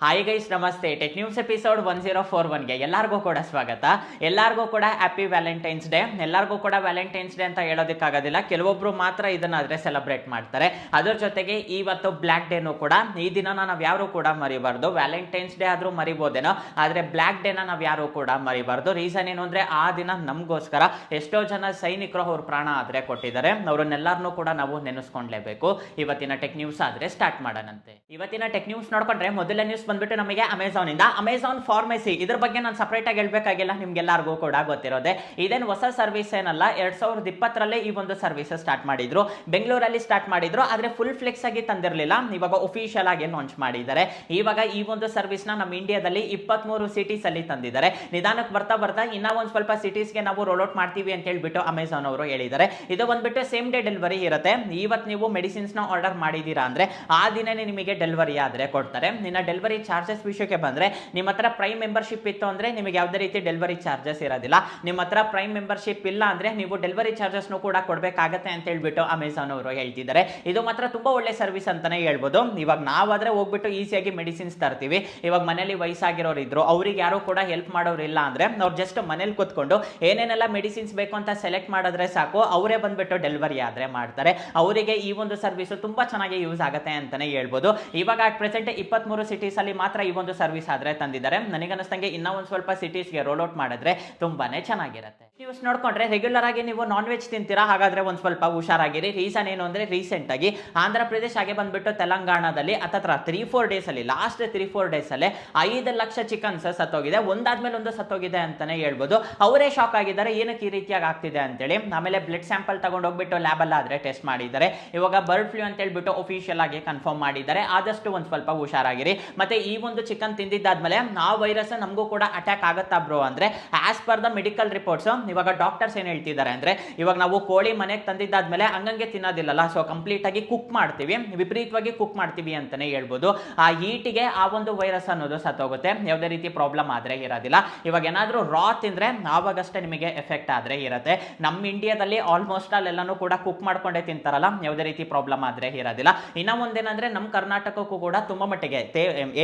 Hi guys, ನಮಸ್ತೆ. Tech news episode 1041ಗೆ ಎಲ್ಲರಿಗೂ ಕೂಡ ಸ್ವಾಗತ. ಎಲ್ಲರಿಗೂ ಕೂಡ ಹ್ಯಾಪಿ ವ್ಯಾಲೆಂಟೈನ್ಸ್ ಡೇ. ಎಲ್ಲರಿಗೂ ಕೂಡ ವ್ಯಾಲೆಂಟೈನ್ಸ್ ಡೇ ಅಂತ ಹೇಳೋದಕ್ಕಾಗೋದಿಲ್ಲ, ಕೆಲವೊಬ್ರು ಮಾತ್ರ ಇದನ್ನಾದ್ರೆ ಸೆಲೆಬ್ರೇಟ್ ಮಾಡ್ತಾರೆ. ಅದರ ಜೊತೆಗೆ ಇವತ್ತು ಬ್ಲ್ಯಾಕ್ ಡೇನೂ ಕೂಡ. ಈ ದಿನ ನಾವು ಯಾರು ಕೂಡ ಮರಿಬಾರ್ದು. ವ್ಯಾಲೆಂಟೈನ್ಸ್ ಡೇ ಆದ್ರೂ ಮರಿಬೋದೇನೋ, ಆದ್ರೆ ಬ್ಲ್ಯಾಕ್ ಡೇನ ನಾವು ಯಾರು ಕೂಡ ಮರಿಬಾರ್ದು. ರೀಸನ್ ಏನು ಅಂದ್ರೆ ಆ ದಿನ ನಮಗೋಸ್ಕರ ಎಷ್ಟೋ ಜನ ಸೈನಿಕರು ಅವ್ರ ಪ್ರಾಣ ಆದ್ರೆ ಕೊಟ್ಟಿದ್ದಾರೆ. ಅವ್ರನ್ನೆಲ್ಲರನ್ನೂ ಕೂಡ ನಾವು ನೆನೆಸ್ಕೊಂಡ್ಲೇಬೇಕು. ಇವತ್ತಿನ ಟೆಕ್ ನ್ಯೂಸ್ ಆದ್ರೆ ಸ್ಟಾರ್ಟ್ ಮಾಡೋಣಂತೆ. ಇವತ್ತಿನ ಟೆಕ್ ನ್ಯೂಸ್ ನೋಡ್ಕೊಂಡ್ರೆ ಮೊದಲನೇ ನ್ಯೂಸ್ ಬಂದ್ಬಿಟ್ಟು ನಮಗೆ ಅಮೆಝಾನ್ ಫಾರ್ಮಸಿ. ಇದ್ರ ಬಗ್ಗೆ ನಾನು ಸಪರೇಟ್ ಆಗಿ ಹೇಳ್ಬೇಕಾಗಿಲ್ಲ, ನಿಮ್ಗೆಲ್ಲರಿಗೂ ಕೂಡ ಗೊತ್ತಿರೋದೆ. ಇದೇನು ಹೊಸ ಸರ್ವಿಸ್ ಏನಲ್ಲ, 2020ರಲ್ಲಿ ಈ ಒಂದು ಸರ್ವಿಸ್ ಸ್ಟಾರ್ಟ್ ಮಾಡಿದ್ರು. ಬೆಂಗಳೂರಲ್ಲಿ ಸ್ಟಾರ್ಟ್ ಮಾಡಿದ್ರು, ಆದ್ರೆ ಫುಲ್ ಫ್ಲೆಕ್ಸ್ ಆಗಿ ತಂದಿರಲಿಲ್ಲ. ಇವಾಗ ಒಫಿಷಿಯಲ್ ಆಗಿ ಲಾಂಚ್ ಮಾಡಿದ್ದಾರೆ. ಇವಾಗ ಈ ಒಂದು ಸರ್ವಿಸ್ ನ ನಮ್ಮ ಇಂಡಿಯಾದಲ್ಲಿ 23 ಸಿಟೀಸ್ ಅಲ್ಲಿ ತಂದಿದ್ದಾರೆ. ನಿಧಾನಕ್ಕೆ ಬರ್ತಾ ಬರ್ತಾ ಇನ್ನ ಒಂದ್ ಸ್ವಲ್ಪ ಸಿಟೀಸ್ಗೆ ನಾವು ರೋಲ್ ಔಟ್ ಮಾಡ್ತೀವಿ ಅಂತ ಹೇಳ್ಬಿಟ್ಟು ಅಮೆಝಾನ್ ಅವರು ಹೇಳಿದ್ದಾರೆ. ಇದು ಬಂದ್ಬಿಟ್ಟು ಸೇಮ್ ಡೇ ಡೆಲಿವರಿ ಇರುತ್ತೆ. ಇವತ್ತು ನೀವು ಮೆಡಿಸಿನ್ಸ್ ನ ಆರ್ಡರ್ ಮಾಡಿದೀರಾ ಅಂದ್ರೆ ಆ ದಿನನೇ ನಿಮಗೆ ಡೆಲಿವರಿ ಆದ್ರೆ ಕೊಡ್ತಾರೆ. ನಿನ್ನ ಡೆಲಿವರಿ ಚಾರ್ಜಸ್ ವಿಷಯಕ್ಕೆ ಬಂದ್ರೆ, ನಿಮ್ಮ ಹತ್ರ ಪ್ರೈಮ್ ಮೆಂಬರ್ಶಿಪ್ ಇತ್ತು ಅಂದ್ರೆ ನಿಮಗೆ ಯಾವುದೇ ರೀತಿ ಡೆಲಿವರಿ ಚಾರ್ಜಸ್ ಇರೋದಿಲ್ಲ. ನಿಮ್ಮ ಹತ್ರ ಪ್ರೈಮ್ ಮೆಂಬರ್ಶಿಪ್ ಇಲ್ಲ ಅಂದ್ರೆ ನೀವು ಡೆಲಿವರಿ ಚಾರ್ಜಸ್ ಕೂಡ ಕೊಡಬೇಕಾಗತ್ತೆ ಅಂತ ಹೇಳ್ಬಿಟ್ಟು ಅಮೆಝಾನ್ ಅವರು ಹೇಳ್ತಿದ್ದಾರೆ. ಇದು ಮಾತ್ರ ತುಂಬಾ ಒಳ್ಳೆ ಸರ್ವಿಸ್ ಅಂತಾನೆ ಹೇಳ್ಬೋದು. ಇವಾಗ ನಾವಾದ್ರೆ ಹೋಗ್ಬಿಟ್ಟು ಈಸಿಯಾಗಿ ಮೆಡಿಸಿನ್ಸ್ ತರ್ತೀವಿ. ಇವಾಗ ಮನೇಲಿ ವಯಸ್ಸಾಗಿರೋರು ಇದ್ರು, ಅವ್ರಿಗೆ ಯಾರು ಕೂಡ ಹೆಲ್ಪ್ ಮಾಡೋರು ಇಲ್ಲ ಅಂದ್ರೆ ಅವ್ರು ಜಸ್ಟ್ ಮನೇಲಿ ಕೂತ್ಕೊಂಡು ಏನೇನೆಲ್ಲ ಮೆಡಿಸಿನ್ಸ್ ಬೇಕು ಅಂತ ಸೆಲೆಕ್ಟ್ ಮಾಡಿದ್ರೆ ಸಾಕು, ಅವರೇ ಬಂದ್ಬಿಟ್ಟು ಡೆಲಿವರಿ ಆದ್ರೆ ಮಾಡ್ತಾರೆ. ಅವರಿಗೆ ಈ ಒಂದು ಸರ್ವಿಸ್ ತುಂಬಾ ಚೆನ್ನಾಗಿ ಯೂಸ್ ಆಗುತ್ತೆ ಅಂತಾನೆ ಹೇಳ್ಬೋದು. ಇವಾಗ ಅಟ್ ಪ್ರೆಸೆಂಟ್ 23 ಸಿಟೀಸ್ ಅಲ್ಲಿ ಮಾತ್ರ ಈ ಒಂದು ಸರ್ವಿಸ್ ಆದ್ರೆ ತಂದಿದ್ದಾರೆ. ನನಗನ್ನಿಸ್ತಂಗೆ ಇನ್ನ ಒಂದ್ ಸ್ವಲ್ಪ ಸಿಟೀಸ್ಗೆ ರೋಲ್ ಔಟ್ ಮಾಡಿದ್ರೆ ತುಂಬಾನೇ ಚೆನ್ನಾಗಿರುತ್ತೆ. ನ್ಯೂಸ್ ನೋಡ್ಕೊಂಡ್ರೆ ರೆಗ್ಯುಲರ್ ಆಗಿ ನೀವು ನಾನ್ ವೆಜ್ ತಿಂತೀರಾ, ಹಾಗಾದ್ರೆ ಒಂದ್ ಸ್ವಲ್ಪ ಹುಷಾರಾಗಿರಿ. ರೀಸನ್ ಏನು ಅಂದ್ರೆ ರೀಸೆಂಟ್ ಆಗಿ ಆಂಧ್ರ ಪ್ರದೇಶ ಹಾಗೆ ಬಂದ್ಬಿಟ್ಟು ತೆಲಂಗಾಣದಲ್ಲಿ ಹತ್ತತ್ರ 3-4 ಡೇಸ್ ಅಲ್ಲಿ, ಲಾಸ್ಟ್ 3-4 ಡೇಸ್ ಅಲ್ಲೇ 5 ಲಕ್ಷ ಚಿಕನ್ಸ್ ಸತ್ತೋಗಿದೆ. ಒಂದಾದ್ಮೇಲೆ ಒಂದು ಸತ್ತೋಗಿದೆ ಅಂತಾನೆ ಹೇಳ್ಬೋದು. ಅವರೇ ಶಾಕ್ ಆಗಿದ್ದಾರೆ, ಏನಕ್ಕೆ ಈ ರೀತಿಯಾಗಿ ಆಗ್ತಿದೆ ಅಂತೇಳಿ. ಆಮೇಲೆ ಬ್ಲಡ್ ಸ್ಯಾಂಪಲ್ ತಗೊಂಡು ಹೋಗ್ಬಿಟ್ಟು ಲ್ಯಾಬ್ ಅಲ್ಲಿ ಆದ್ರೆ ಟೆಸ್ಟ್ ಮಾಡಿದ್ದಾರೆ. ಇವಾಗ ಬರ್ಡ್ ಫ್ಲೂ ಅಂತ ಹೇಳ್ಬಿಟ್ಟು ಅಫಿಷಿಯಲ್ ಆಗಿ ಕನ್ಫರ್ಮ್ ಮಾಡಿದ್ದಾರೆ. ಆದಷ್ಟು ಒಂದ್ ಸ್ವಲ್ಪ ಹುಷಾರಾಗಿರಿ. ಮತ್ತೆ ಈ ಒಂದು ಚಿಕನ್ ತಿಂದಿದ್ದಾದ್ಮೇಲೆ ಆ ವೈರಸ್ ನಮಗೂ ಕೂಡ ಅಟ್ಯಾಕ್ ಆಗುತ್ತಾ ಬ್ರೋ ಅಂದ್ರೆ, as per the medical reports ಇವಾಗ ಡಾಕ್ಟರ್ಸ್ ಏನ್ ಹೇಳ್ತಿದ್ದಾರೆ ಅಂದ್ರೆ, ಇವಾಗ ನಾವು ಕೋಳಿ ಮನೆಗೆ ತಂದಿದ್ದಾದ್ಮೇಲೆ ಹಂಗಂಗೆ ತಿನ್ನೋದಿಲ್ಲಲ್ಲ, ಸೊ ಕಂಪ್ಲೀಟ್ ಆಗಿ ಕುಕ್ ಮಾಡ್ತೀವಿ, ವಿಪರೀತವಾಗಿ ಕುಕ್ ಮಾಡ್ತೀವಿ ಅಂತಾನೆ ಹೇಳ್ಬೋದು. ಆ ಹೀಟಿಗೆ ಆ ಒಂದು ವೈರಸ್ ಅನ್ನೋದು ಸತ್ತೋಗುತ್ತೆ. ಯಾವುದೇ ರೀತಿ ಪ್ರಾಬ್ಲಮ್ ಆದ್ರೆ ಇರೋದಿಲ್ಲ. ಇವಾಗ ಏನಾದ್ರೂ ರಾ ತಿಂದ್ರೆ ಆವಾಗಷ್ಟೇ ನಿಮಗೆ ಎಫೆಕ್ಟ್ ಆದ್ರೆ ಇರುತ್ತೆ. ನಮ್ಮ ಇಂಡಿಯಾದಲ್ಲಿ ಆಲ್ಮೋಸ್ಟ್ ಅಲ್ಲೆಲ್ಲಾನು ಕೂಡ ಕುಕ್ ಮಾಡ್ಕೊಂಡೇ ತಿಂತಾರಲ್ಲ, ಯಾವುದೇ ರೀತಿ ಪ್ರಾಬ್ಲಮ್ ಆದ್ರೆ ಇರೋದಿಲ್ಲ. ಇನ್ನ ಒಂದೇನಂದ್ರೆ ನಮ್ಮ ಕರ್ನಾಟಕಕ್ಕೂ ಕೂಡ ತುಂಬಾ ಮಟ್ಟಿಗೆ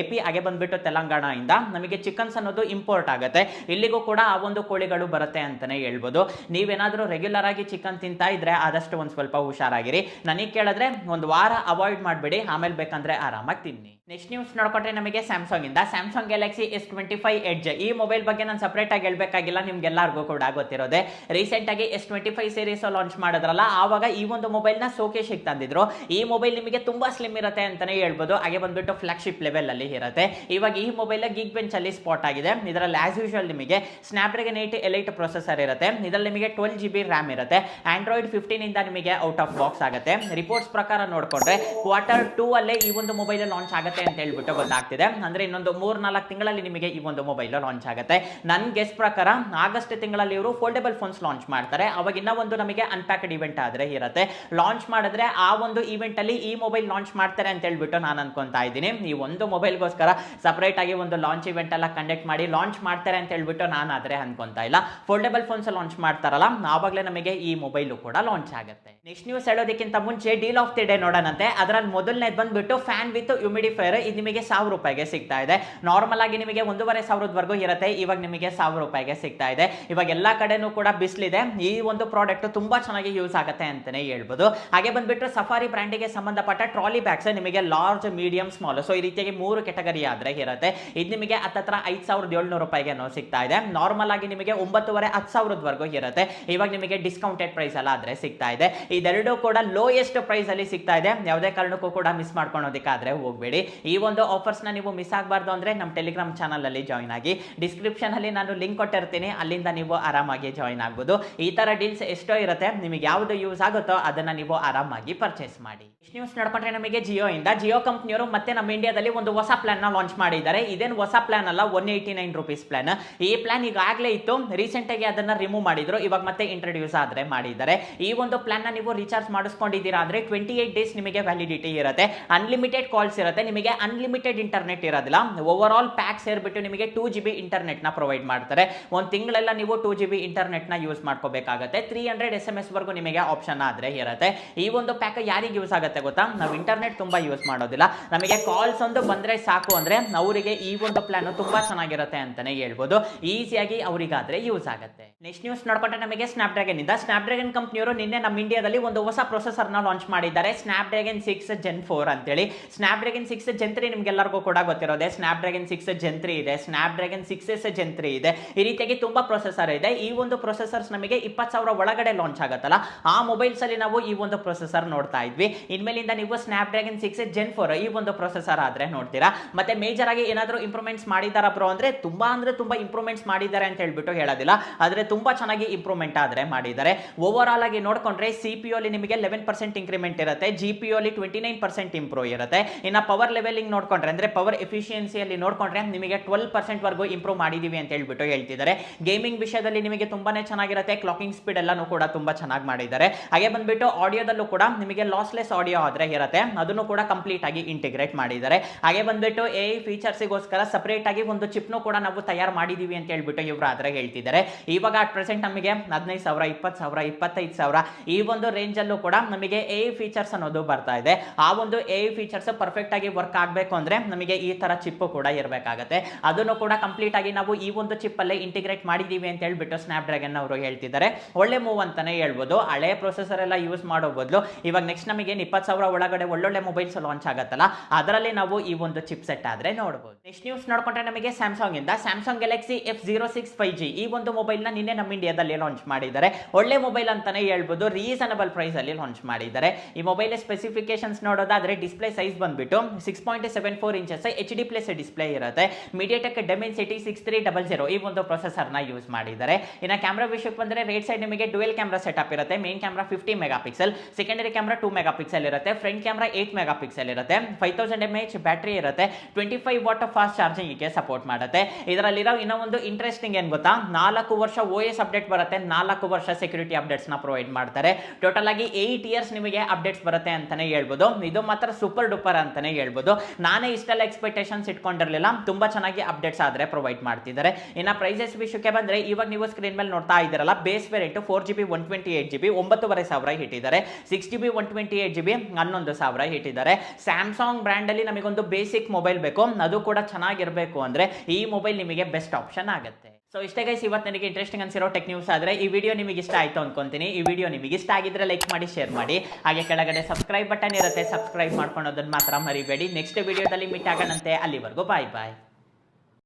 AP ಹಾಗೆ ಬಂದ್ಬಿಟ್ಟು ತೆಲಂಗಾಣ ಇಂದ ನಮಗೆ ಚಿಕನ್ಸ್ ಅನ್ನೋದು ಇಂಪೋರ್ಟ್ ಆಗುತ್ತೆ. ಇಲ್ಲಿಗೂ ಕೂಡ ಆ ಒಂದು ಕೋಳಿಗಳು ಬರುತ್ತೆ ಅಂತಾನೆ ಹೇಳ್ಬೋದು. ನೀವೇನಾದ್ರೂ ರೆಗ್ಯುಲರ್ ಆಗಿ ಚಿಕನ್ ತಿಂತಾ ಇದ್ರೆ ಆದಷ್ಟು ಒಂದ್ ಸ್ವಲ್ಪ ಹುಷಾರಾಗಿರಿ. ನನಗೆ ಕೇಳಿದ್ರೆ ಒಂದು ವಾರ ಅವಾಯ್ಡ್ ಮಾಡಬೇಡಿ, ಆಮೇಲೆ ಬೇಕಂದ್ರೆ ಆರಾಮಾಗಿ ತಿನ್ನಿ. ನೆಕ್ಸ್ಟ್ ನ್ಯೂಸ್ ನೋಡ್ಕೊಂಡ್ರೆ ನಮಗೆ ಸ್ಯಾಮ್ಸಂಗ್ ಗ್ಯಾಲಕ್ಸಿ S25 ಎಡ್ಜ್. ಈ ಮೊಬೈಲ್ ಬಗ್ಗೆ ನಾನು ಸಪರೇಟ್ ಆಗಿ ಹೇಳ್ಬೇಕಾಗಿಲ್ಲ, ನಿಮ್ಗೆಲ್ಲರಿಗೂ ಕೂಡ ಗೊತ್ತಿರೋದೆ. ರೀಸೆಂಟ್ ಆಗಿ S25 ಸೀರೀಸ್ ಲಾಂಚ್ ಮಾಡಿದ್ರಲ್ಲ, ಆವಾಗ ಈ ಒಂದು ಮೊಬೈಲ್ ನ ಶೋಕೇಶ್ ತಂದಿದ್ರು. ಈ ಮೊಬೈಲ್ ನಿಮಗೆ ತುಂಬಾ ಸ್ಲಿಮ್ ಇರುತ್ತೆ ಅಂತಾನೆ ಹೇಳ್ಬೋದು. ಹಾಗೆ ಬಂದ್ಬಿಟ್ಟು ಫ್ಲಾಗ್ಶಿಪ್ ಲೆವೆಲ್ ಅಲ್ಲಿ ಇರುತ್ತೆ. ಇವಾಗ ಈ ಮೊಬೈಲ್ ಗೀಕ್ ಬೆಂಚ್ ಅಲ್ಲಿ ಸ್ಪಾಟ್ ಆಗಿದೆ. ಇದರಲ್ಲಿ ಆಸ್ ಯೂಶುವಲ್ ನಿಮಗೆ ಸ್ನ್ಯಾಪ್ಡ್ರಾಗನ್ 8 ಎಲೈಟ್ ಪ್ರೊಸೆಸರ್ ಇರುತ್ತೆ. ಇದರಲ್ಲಿ ನಿಮಗೆ 12 GB ರ್ಯಾಮ್ ಇರುತ್ತೆ. ಆಂಡ್ರಾಯ್ಡ್ 15 ಇಂದ ನಿಮಗೆ ಔಟ್ ಆಫ್ ಬಾಕ್ಸ್ ಆಗುತ್ತೆ. ರಿಪೋರ್ಟ್ಸ್ ಪ್ರಕಾರ ನೋಡ್ಕೊಂಡ್ರೆ Q2 ಅಲ್ಲೇ ಈ ಒಂದು ಮೊಬೈಲ್ ಲಾಂಚ್ ಆಗುತ್ತೆ ಅಂತ ಹೇಳ್ಬಿಟ್ಟು ಗೊತ್ತಾಗ್ತಿದೆ. ಅಂದ್ರೆ ಇನ್ನೊಂದು 3-4 ತಿಂಗಳಲ್ಲಿ ನಿಮಗೆ ಈ ಒಂದು ಮೊಬೈಲ್ ಲಾಂಚ್ ಆಗುತ್ತೆ. ನನ್ ಗೆಸ್ ಪ್ರಕಾರ ಆಗಸ್ಟ್ ತಿಂಗಳಲ್ಲಿ ಇವರು ಫೋಲ್ಡಬಲ್ ಫೋನ್ಸ್ ಲಾಂಚ್ ಮಾಡ್ತಾರೆ. ಅವಾಗ ಇನ್ನ ಒಂದು ನಮಗೆ ಅನ್ಪ್ಯಾಕ್ಡ್ ಇವೆಂಟ್ ಆದ್ರೆ ಇರುತ್ತೆ. ಲಾಂಚ್ ಮಾಡಿದ್ರೆ ಆ ಒಂದು ಇವೆಂಟ್ ಅಲ್ಲಿ ಈ ಮೊಬೈಲ್ ಲಾಂಚ್ ಮಾಡ್ತಾರೆ ಅಂತ ಹೇಳ್ಬಿಟ್ಟು ನಾನು ಅನ್ಕೊಂತಾ ಇದ್ದೀನಿ. ಈ ಒಂದು ಮೊಬೈಲ್ಗೋಸ್ಕರ ಸಪರೇಟ್ ಆಗಿ ಒಂದು ಲಾಂಚ್ ಇವೆಂಟ್ ಎಲ್ಲ ಕಂಡಕ್ಟ್ ಮಾಡಿ ಲಾಂಚ್ ಮಾಡ್ತಾರೆ ಅಂತ ಹೇಳ್ಬಿಟ್ಟು ನಾನು ಆದ್ರೆ ಅನ್ಕೊಂತಾ ಇಲ್ಲ. ಫೋಲ್ಡಬಲ್ ಫೋನ್ಸ್ ಲಾಂಚ್ ಮಾಡ್ತಾರಲ್ಲ, ಆವಾಗಲೇ ನಮಗೆ ಈ ಮೊಬೈಲ್ ಕೂಡ ಲಾಂಚ್ ಆಗುತ್ತೆ. ನೆಕ್ಸ್ಟ್ ನ್ಯೂಸ್ ಹೇಳೋದಕ್ಕಿಂತ ಮುಂಚೆ ಡೀಲ್ ಆಫ್ ದಿ ಡೇ ನೋಡೋಣಂತೆ. ಅದರಲ್ಲಿ ಮೊದಲನೇದು ಬಂದ್ಬಿಟ್ಟು ಫ್ಯಾನ್ ವಿತ್ ಹ್ಯೂಮಿಡಿಫೈಯರ್. ಇದು ನಿಮಗೆ 1000 ರೂಪಾಯಿಗೆ ಸಿಗ್ತಾ ಇದೆ. ನಾರ್ಮಲ್ ಆಗಿ ನಿಮಗೆ 1500ವರೆಗೂ ಇರುತ್ತೆ, ಇವಾಗ ನಿಮಗೆ 1000 ರೂಪಾಯಿಗೆ ಸಿಗ್ತಾ ಇದೆ. ಇವಾಗ ಎಲ್ಲಾ ಕಡೆನೂ ಕೂಡ ಬಿಸಿಲಿದೆ. ಈ ಒಂದು ಪ್ರಾಡಕ್ಟ್ ತುಂಬಾ ಚೆನ್ನಾಗಿ ಯೂಸ್ ಆಗುತ್ತೆ ಅಂತಾನೆ ಹೇಳ್ಬೋದು. ಹಾಗೆ ಬಂದ್ಬಿಟ್ಟು ಸಫಾರಿ ಬ್ರ್ಯಾಂಡಿಗೆ ಸಂಬಂಧಪಟ್ಟ ಟ್ರಾಲಿ ಬ್ಯಾಗ್ಸ್ ನಿಮಗೆ ಲಾರ್ಜ್, ಮೀಡಿಯಂ, ಸ್ಮಾಲ್, ಸೊ ಈ ರೀತಿಯಾಗಿ 3 ಕೆಟಗರಿ ಆದ್ರೆ ಇರುತ್ತೆ. ಇದು ನಿಮಗೆ ಹತ್ತತ್ರ 5700 ರೂಪಾಯಿಗೆ ಸಿಗ್ತಾ ಇದೆ. ನಾರ್ಮಲ್ ಆಗಿ ನಿಮಗೆ 9,500-10,000ವರೆಗೂ ಇರುತ್ತೆ. ಇವಾಗ ನಿಮಗೆ ಡಿಸ್ಕೌಂಟೆಡ್ ಪ್ರೈಸ್ ಅಲ್ಲ ಆದ್ರೆ ಸಿಗ್ತಾ ಇದೆ. ಇದೆರಡು ಕೂಡ ಲೋಯೆಸ್ಟ್ ಪ್ರೈಸ್ ಅಲ್ಲಿ ಸಿಗ್ತಾ ಇದೆ. ಯಾವುದೇ ಕಾರಣಕ್ಕೂ ಕೂಡ ಮಿಸ್ ಮಾಡ್ಕೊಳ್ಳೋದಕ್ಕಾದ್ರೆ ಹೋಗಬೇಡಿ. ಈ ಒಂದು ಆಫರ್ಸ್ ನ ನೀವು ಮಿಸ್ ಆಗಬಾರ್ದು ಅಂದ್ರೆ ನಮ್ಮ ಟೆಲಿಗ್ರಾಮ್ ಚಾನಲ್ ಅಲ್ಲಿ ಜಾಯಿನ್ ಆಗಿ. ಡಿಸ್ಕ್ರಿಪ್ಷನ್ ಅಲ್ಲಿ ನಾನು ಲಿಂಕ್ ಕೊಟ್ಟಿರ್ತೀನಿ, ಅಲ್ಲಿಂದ ನೀವು ಆರಾಮಾಗಿ ಜಾಯಿನ್ ಆಗ್ಬೋದು. ಈ ತರ ಡೀಲ್ಸ್ ಎಷ್ಟೋ ಇರುತ್ತೆ, ನಿಮಗೆ ಯಾವುದು ಯೂಸ್ ಆಗುತ್ತೋ ಅದನ್ನ ನೀವು ಆರಾಮಾಗಿ ಪರ್ಚೇಸ್ ಮಾಡಿ. ನ್ಯೂಸ್ ನೋಡ್ಕೊಂಡ್ರೆ ನಮಗೆ ಜಿಯೋ ಕಂಪ್ನಿಯವರು ಮತ್ತೆ ನಮ್ಮ ಇಂಡಿಯಾದಲ್ಲಿ ಒಂದು ಹೊಸ ಪ್ಲಾನ್ ನ ಲಾಂಚ್ ಮಾಡಿದ್ದಾರೆ. ಇದೇನು ಹೊಸ ಪ್ಲಾನ್ ಅಲ್ಲ, 189 ರೂಪೀಸ್ ಪ್ಲಾನ್. ಈ ಪ್ಲಾನ್ ಈಗಾಗಲೇ ಇತ್ತು. ರೀಸೆಂಟ್ ಆಗಿ ಅದನ್ನ ಇದನ್ನ ರಿಮೂವ್ ಮಾಡಿದ್ರು, ಇವಾಗ ಮತ್ತೆ ಇಂಟ್ರೊಡ್ಯೂಸ್ ಆದ್ರೆ ಮಾಡಿದ್ದಾರೆ. ಈ ಒಂದು ಪ್ಲಾನ್ ನ ನೀವು ರೀಚಾರ್ಜ್ ಮಾಡಿಸ್ಕೊಂಡಿದ್ದೀರಾ ಅಂದ್ರೆ 28 ಡೇಸ್ ನಿಮಗೆ ವ್ಯಾಲಿಡಿಟಿ ಇರುತ್ತೆ, ಅನ್ಲಿಮಿಟೆಡ್ ಕಾಲ್ಸ್ ಇರುತ್ತೆ, ನಿಮಗೆ ಅನ್ಲಿಮಿಟೆಡ್ ಇಂಟರ್ನೆಟ್ ಇರೋದಿಲ್ಲ. ಓವರ್ ಆಲ್ ಪ್ಯಾಕ್ ಸೇರ್ಬಿಟ್ಟು ನಿಮಗೆ 2 GB ಇಂಟರ್ನೆಟ್ ನ ಪ್ರೊವೈಡ್ ಮಾಡ್ತಾರೆ. ಒಂದು ತಿಂಗಳೆಲ್ಲ ನೀವು 2 GB ಇಂಟರ್ನೆಟ್ ನ ಯೂಸ್ ಮಾಡ್ಕೋಬೇಕಾಗುತ್ತೆ. 300 SMS ವರೆಗೂ ನಿಮಗೆ ಆಪ್ಷನ್ ಆದ್ರೆ ಇರುತ್ತೆ. ಈ ಒಂದು ಪ್ಯಾಕ್ ಯಾರಿಗೆ ಯೂಸ್ ಆಗುತ್ತೆ ಗೊತ್ತಾ? ನಾವು ಇಂಟರ್ನೆಟ್ ತುಂಬಾ ಯೂಸ್ ಮಾಡೋದಿಲ್ಲ, ನಮಗೆ ಕಾಲ್ಸ್ ಒಂದು ಬಂದ್ರೆ ಸಾಕು ಅಂದ್ರೆ ಅವರಿಗೆ ಈ ಒಂದು ಪ್ಲಾನ್ ತುಂಬಾ ಚೆನ್ನಾಗಿರುತ್ತೆ ಅಂತಾನೆ ಹೇಳ್ಬೋದು. ಈಸಿಯಾಗಿ ಅವರಿಗಾದ್ರೆ ಯೂಸ್ ಆಗುತ್ತೆ. ನೆಕ್ಸ್ಟ್ ನ್ಯೂಸ್ ನೋಡ್ಕೊಂಡ್ರೆ ನಮಗೆ ಸ್ನ್ಯಾಪ್ಡ್ರ್ಯಾಗನ್ ಇಂದ, ಸ್ನ್ಯಾಪ್ಡ್ರ್ಯಾಗನ್ ಕಂಪನಿಯವರು ನಿನ್ನೆ ನಮ್ಮ ಇಂಡಿಯಾದಲ್ಲಿ ಒಂದು ಹೊಸ ಪ್ರೊಸೆಸರ್ ನ ಲಾಂಚ್ ಮಾಡಿದ್ದಾರೆ, ಸ್ನ್ಯಾಪ್ಡ್ರ್ಯಾಗನ್ 6 Gen 4 ಅಂತೇಳಿ. ಸ್ನ್ಯಾಪ್ಡ್ರ್ಯಾಗನ್ 6 Gen 3 ನಿಮ್ಗೆಲ್ಲರಿಗೂ ಕೂಡ ಗೊತ್ತಿರೋದೆ. ಸ್ನ್ಯಾಪ್ಡ್ರ್ಯಾಗನ್ 6 Gen 3 ಇದೆ, ಸ್ನ್ಯಾಪ್ಡ್ರ್ಯಾಗನ್ 6S Gen 3 ಇದೆ. ಈ ರೀತಿಯಾಗಿ ತುಂಬಾ ಪ್ರೊಸೆಸರ್ ಇದೆ. ಈ ಒಂದು ಪ್ರೊಸೆಸರ್ಸ್ ನಮಗೆ 20,000 ಒಳಗಡೆ ಲಾಂಚ್ ಆಗುತ್ತಲ್ಲ, ಆ ಮೊಬೈಲ್ಸ್ ಅಲ್ಲಿ ನಾವು ಈ ಒಂದು ಪ್ರೊಸೆಸರ್ ನೋಡ್ತಾ ಇದ್ವಿ. ಇನ್ಮೇಲಿಂದ ನೀವು ಸ್ನ್ಯಾಪ್ಡ್ರ್ಯಾಗನ್ 6 Gen 4 ಈ ಒಂದು ಪ್ರೊಸೆಸರ್ ಆದ್ರೆ ನೋಡ್ತೀರಾ. ಮತ್ತೆ ಮೇಜರ್ ಆಗಿ ಏನಾದರೂ ಇಂಪ್ರೂವ್ಮೆಂಟ್ಸ್ ಮಾಡಿದಾರ ಬ್ರೋ ಅಂದ್ರೆ ತುಂಬಾ ಇಂಪ್ರೂವ್ಮೆಂಟ್ಸ್ ಮಾಡಿದ್ದಾರೆ ಅಂತ ಹೇಳ್ಬಿಟ್ಟು ಹೇಳೋದಿಲ್ಲ, ಆದ್ರೆ ತುಂಬಾ ಚೆನ್ನಾಗಿ ಇಂಪ್ರೂವ್ಮೆಂಟ್ ಆದ್ರೆ ಮಾಡಿದ್ದಾರೆ. ಓವರ್ ಆಲ್ ಆಗಿ ನೋಡ್ಕೊಂಡ್ರೆ CPU ಅಲ್ಲಿ ನಿಮಗೆ 11% ಇಂಕ್ರಿಮೆಂಟ್ ಇರುತ್ತೆ, GPU ಅಲ್ಲಿ 29% ಇಂಪ್ರೂವ್ ಇರುತ್ತೆ. ಇನ್ನ ಪವರ್ ಲೆವೆಲಿಂಗ್ ನೋಡ್ಕೊಂಡ್ರೆ ಅಂದ್ರೆ ಪವರ್ ಎಫಿಷಿಯನ್ಸಿಯಲ್ಲಿ ನೋಡ್ಕೊಂಡ್ರೆ ನಿಮಗೆ 12% ವರೆಗೂ ಇಂಪ್ರೂವ್ ಮಾಡಿದೀವಿ ಅಂತ ಹೇಳ್ಬಿಟ್ಟು ಹೇಳ್ತಿದ್ದಾರೆ. ಗೇಮಿಂಗ್ ವಿಷಯದಲ್ಲಿ ನಿಮಗೆ ತುಂಬಾನೇ ಚೆನ್ನಾಗಿರುತ್ತೆ, ಕ್ಲಾಕಿಂಗ್ ಸ್ಪೀಡ್ ಎಲ್ಲಾನು ಕೂಡ ತುಂಬಾ ಚೆನ್ನಾಗಿ ಮಾಡಿದ್ದಾರೆ. ಹಾಗೆ ಬಂದ್ಬಿಟ್ಟು ಆಡಿಯೋದಲ್ಲೂ ಕೂಡ ನಿಮಗೆ ಲಾಸ್ಲೆಸ್ ಆಡಿಯೋ ಆದ್ರೆ ಇರುತ್ತೆ, ಅದನ್ನು ಕೂಡ ಕಂಪ್ಲೀಟ್ ಆಗಿ ಇಂಟಿಗ್ರೇಟ್ ಮಾಡಿದ್ದಾರೆ. ಹಾಗೆ ಬಂದ್ಬಿಟ್ಟು AI ಫೀಚರ್ಸ್ಗೋಸ್ಕರ ಸಪರೇಟ್ ಆಗಿ ಒಂದು ಚಿಪ್ನು ಕೂಡ ನಾವು ತಯಾರು ಮಾಡಿದೀವಿ ಅಂತ ಹೇಳ್ಬಿಟ್ಟು ಇವರು ಆದ್ರೆ ಹೇಳ್ತಿದ್ದಾರೆ. ಇವಾಗ ಅಟ್ ಪ್ರೆಸೆಂಟ್ ನಮಗೆ 15,000, 20,000, 25,000 ಈ ಒಂದು ರೇಂಜ್ ಅಲ್ಲೂ ಕೂಡ ನಮಗೆ AI ಫೀಚರ್ಸ್ ಅನ್ನೋದು ಬರ್ತಾ ಇದೆ. ಆ ಒಂದು AI ಫೀಚರ್ಸ್ ಪರ್ಫೆಕ್ಟ್ ಆಗಿ ವರ್ಕ್ ಆಗಬೇಕು ಅಂದ್ರೆ ನಮಗೆ ಈ ತರ ಚಿಪ್ ಕೂಡ ಇರಬೇಕಾಗುತ್ತೆ. ಅದನ್ನು ಕೂಡ ಕಂಪ್ಲೀಟ್ ಆಗಿ ನಾವು ಈ ಒಂದು ಚಿಪ್ ಅಲ್ಲೇ ಇಂಟಿಗ್ರೇಟ್ ಮಾಡಿದೀವಿ ಅಂತ ಹೇಳ್ಬಿಟ್ಟು ಸ್ನ್ಯಾಪ್ಡ್ರ್ಯಾಗನ್ ಅವರು ಹೇಳ್ತಿದ್ದಾರೆ. ಒಳ್ಳೆ ಮೂವ್ ಅಂತಾನೆ ಹೇಳ್ಬೋದು. ಹಳೆ ಪ್ರೊಸೆಸರ್ ಎಲ್ಲ ಯೂಸ್ ಮಾಡೋ ಬದಲು ಇವಾಗ ನೆಕ್ಸ್ಟ್ ನಮಗೆ 20,000 ಒಳಗಡೆ ಒಳ್ಳೊಳ್ಳೆ ಮೊಬೈಲ್ಸ್ ಲಾಂಚ್ ಆಗುತ್ತಲ್ಲ, ಅದರಲ್ಲಿ ನಾವು ಈ ಒಂದು ಚಿಪ್ ಸೆಟ್ ಆದ್ರೆ ನೋಡಬಹುದು. ನೆಕ್ಸ್ಟ್ ನ್ಯೂಸ್ ನೋಡ್ಕೊಂಡ್ರೆ ನಮಗೆ ಸ್ಯಾಮ್ಸಂಗ್ ಇಂದ, ಸ್ಯಾಮ್ಸಂಗ್ ಗ್ಯಾಲಕ್ಸಿ F06 5G ಈ ಒಂದು ಮೊಬೈಲ್ ನ ನಿನ್ನೆ ನಮ್ಮ ಇಂಡಿಯಾದಲ್ಲಿ ಲಾಂಚ್ ಮಾಡಿದ್ದಾರೆ. ಒಳ್ಳೆ ಮೊಬೈಲ್ ಅಂತಾನೆ ಹೇಳ್ಬೋದು, ರೀಸನಬಲ್ ಪ್ರೈಸ್ ಅಲ್ಲಿ ಲಾಂಚ್ ಮಾಡಿದ್ದಾರೆ. ಈ ಮೊಬೈಲ್ ಸ್ಪೆಸಿಫಿಕೇಶನ್ಸ್ ನೋಡೋದಾದ್ರೆ ಡಿಸ್ಪ್ಲೇ ಸೈಜ್ ಬಂದ್ಬಿಟ್ಟು 6.74 ಇಂಚಸ್ HD ಪ್ಲಸ್ ಡಿಸ್ಪ್ಲೇ ಇರುತ್ತೆ. ಮೀಡಿಯಾಟೆಕ್ ಡೆಮೆನ್ಸಿಟಿ 6300 ಈ ಒಂದು ಪ್ರೊಸೆಸರ್ ನ ಯೂಸ್ ಮಾಡಿದ್ದಾರೆ. ಇನ್ನ ಕ್ಯಾಮೆರಾ ವಿಷಯಕ್ಕೆ ಬಂದ್ರೆ ರೈಟ್ ಸೈಡ್ ನಿಮಗೆ ಡುವೆಲ್ ಕ್ಯಾಮೆರಾ ಸೆಟಪ್ ಇರುತ್ತೆ. Main camera 50 mega pixel, secondary camera 2 mega pixel ಇರುತ್ತೆ, ಫ್ರಂಟ್ ಕ್ಯಾಮೆರಾ 8 ಮೆಗಾ ಪಿಕ್ಸೆಲ್ ಇರುತ್ತೆ, 5000 mAh ಬ್ಯಾಟರಿ ಇರುತ್ತೆ, 25 ವಾಟ್ ಫಾಸ್ಟ್ ಚಾರ್ಜಿಂಗ್ ಗೆ ಸಪೋರ್ಟ್ ಮಾಡುತ್ತೆ. ಇದರಲ್ಲಿರೋ ಇನ್ನೂ ಒಂದು ಇಂಟ್ರೆಸ್ಟಿಂಗ್ ಏನ್ ಗೊತ್ತಾ, 4 ವರ್ಷ OS ಅಪ್ಡೇಟ್ ಬರುತ್ತೆ, 4 ವರ್ಷ ಸೆಕ್ಯೂರಿಟಿ ಅಪ್ಡೇಟ್ಸ್ ನ ಪ್ರೊವೈಡ್ ಮಾಡ್ತಾರೆ. ಟೋಟಲ್ ಆಗಿ 8 ಇಯರ್ಸ್ ನಿಮಗೆ ಅಪ್ಡೇಟ್ಸ್ ಬರುತ್ತೆ ಅಂತಾನೆ ಹೇಳ್ಬೋದು. ಇದು ಮಾತ್ರ ಸೂಪರ್ ಡೂಪರ್ ಅಂತಾನೆ ಹೇಳ್ಬೋದು. ನಾನೇ ಇಷ್ಟೆಲ್ಲ ಎಕ್ಸ್ಪೆಕ್ಟೇಷನ್ಸ್ ಇಟ್ಕೊಂಡಿರಲಿಲ್ಲ, ತುಂಬಾ ಚೆನ್ನಾಗಿ ಅಪ್ಡೇಟ್ಸ್ ಆದ್ರೆ ಪ್ರೊವೈಡ್ ಮಾಡ್ತಿದ್ದಾರೆ. ಇನ್ನ ಪ್ರೈಸಸ್ ವಿಷಯಕ್ಕೆ ಬಂದ್ರೆ ಇವಾಗ ನೀವು ಸ್ಕ್ರೀನ್ ಮೇಲೆ ನೋಡ್ತಾ ಇದ್ದೀರಲ್ಲ, ಬೇಸ್ ವೇರಿಯಂಟ್ 4GB 128GB 9,500 ಇಟ್ಟಿದ್ದಾರೆ, 6GB 128GB 11,000 ಇಟ್ಟಿದ್ದಾರೆ. ಸ್ಯಾಮ್ಸಂಗ್ ಬ್ರ್ಯಾಂಡ್ ಅಲ್ಲಿ ನಮಗೊಂದು ಬೇಸಿಕ್ ಮೊಬೈಲ್ ಬೇಕು, ಅದು ಕೂಡ ಚೆನ್ನಾಗಿರ್ಬೇಕು ಅಂದ್ರೆ ಈ ಮೊಬೈಲ್ ನಿಮಗೆ ಬೆಸ್ಟ್ ಆಪ್ಷನ್ ಆಗುತ್ತೆ. ಸೊ ಇಷ್ಟೇ ಗೈಸ್, ಇವತ್ತು ನನಗೆ ಇಂಟ್ರೆಸ್ಟಿಂಗ್ ಅನ್ಸಿರೋ ಟೆಕ್ ನ್ಯೂಸ್ ಆದ್ರೆ ಈ ವಿಡಿಯೋ ನಿಮಗೆ ಇಷ್ಟ ಆಯ್ತು ಅನ್ಕೊಂತೀನಿ. ಈ ವಿಡಿಯೋ ನಿಮಗೆ ಇಷ್ಟ ಆಗಿದ್ರೆ ಲೈಕ್ ಮಾಡಿ, ಶೇರ್ ಮಾಡಿ. ಹಾಗೆ ಕೆಳಗಡೆ ಸಬ್ಸ್ಕ್ರೈಬ್ ಬಟನ್ ಇರುತ್ತೆ, ಸಬ್ಸ್ಕ್ರೈಬ್ ಮಾಡ್ಕೊಳ್ಳೋದನ್ನ ಮಾತ್ರ ಮರಿಬೇಡಿ. ನೆಕ್ಸ್ಟ್ ವಿಡಿಯೋದಲ್ಲಿ ಮೀಟ್ ಆಗೋಣಂತೆ, ಅಲ್ಲಿವರೆಗೂ ಬಾಯ್ ಬಾಯ್.